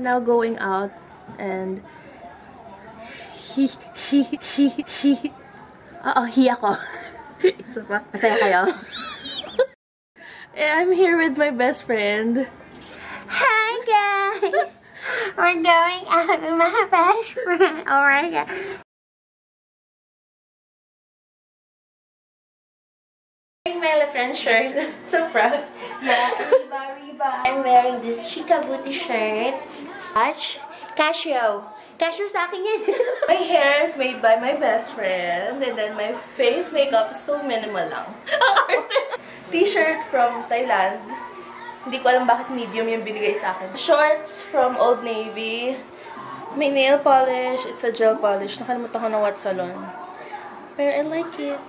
now going out and he ako. Isa pa. Masaya kayo? I'm here with my best friend. Hi guys! We're going out with my best friend. Oh my god. Wearing my Letran shirt. So proud. Yeah, Riba. I'm wearing this Chica Booty shirt. Casio. Casio sa akin yan. My hair is made by my best friend. And then my face makeup is so minimal lang. T-shirt from Thailand. Hindi ko alam bakit medium yung binigay sa akin. Shorts from Old Navy. May nail polish. It's a gel polish. Nakalimutan ko na what salon. Pero I like it.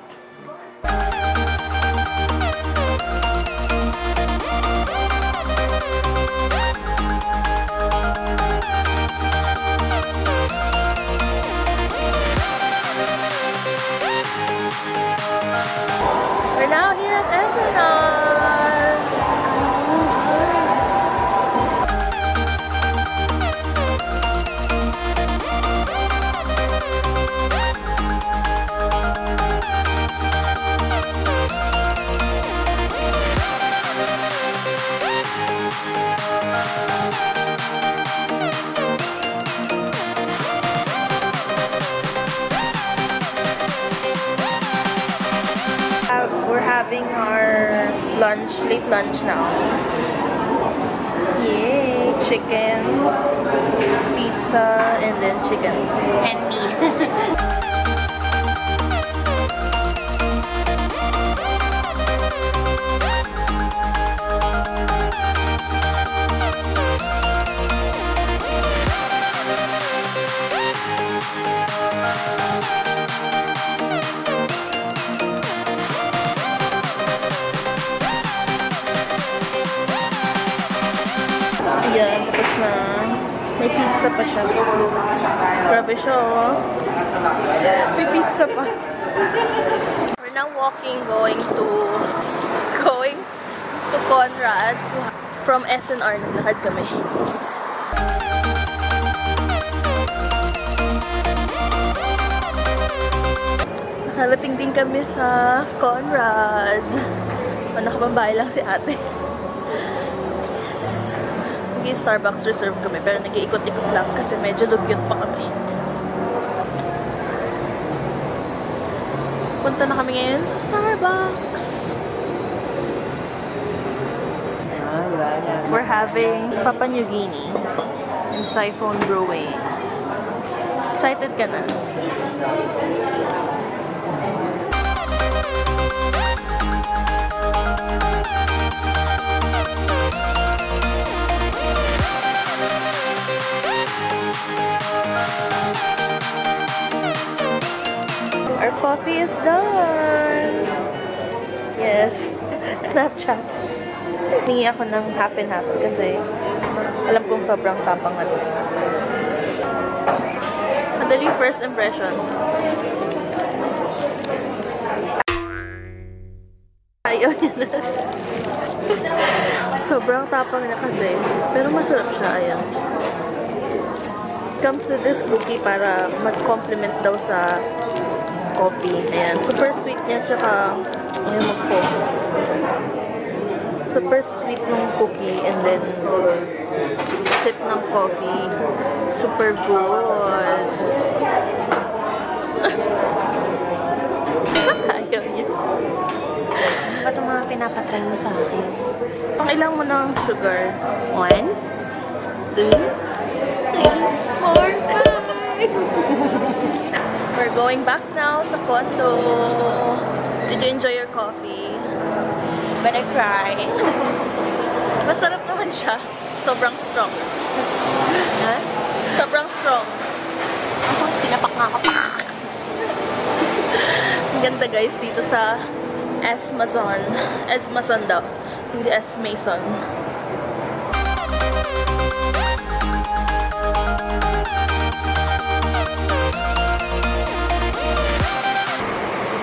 We're now here at SNR. We're having our lunch, late lunch now. Yay! Chicken, pizza, and then chicken. And me. Ayan, tapos na. May pizza pa siya. Grabe siya, oh. May pizza pa. We're now walking, going to Conrad. From SNR, naglakad kami. Nakarating din kami sa Conrad. Nakapambahay lang si ate. Starbucks reserve kami, pero nag-iikot-ikot lang kasi medyo dugyot pa kami. Punta na kami ngayon sa Starbucks. We're having Papua New Guinea and Siphon Brewing. Excited ka na? Our coffee is done. Yes. Snapchat. Hingi ako ng half and half kasi alam kong sobrang tapang ano. Madali first impression. Ayun. Sobrang tapang na kasi. Pero masarap siya. Ayan. Comes with this cookie para mag-complement daw sa coffee. Ayan. Super sweet niya. Tsaka, ayan, mag-focus. Super sweet ng cookie. And then, sip ng coffee. Super good. Ayaw niya. Ano itong mga pinapatry mo sa akin? Ang ilang mo ng sugar? 1, 2, 3, 4, 5. We're going back now sa condo. Did you enjoy your coffee? But I cry. Masarap naman siya. Sobrang strong. Ha? Sobrang strong. Ako, sinapak nga ako pa. Ang ganda guys dito sa Esmazon. Esmazon daw. Hindi Esmason.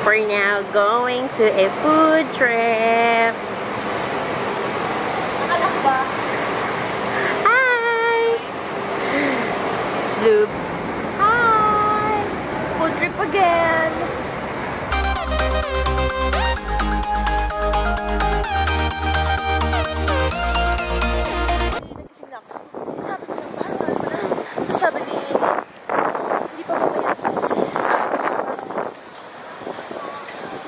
We're now going to a food trip. Nakalak ba? Hi! Blue. Hi! Food trip again! Sabi ni, hindi pa mamaya.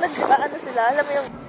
Nag-ano sila, alam mo yung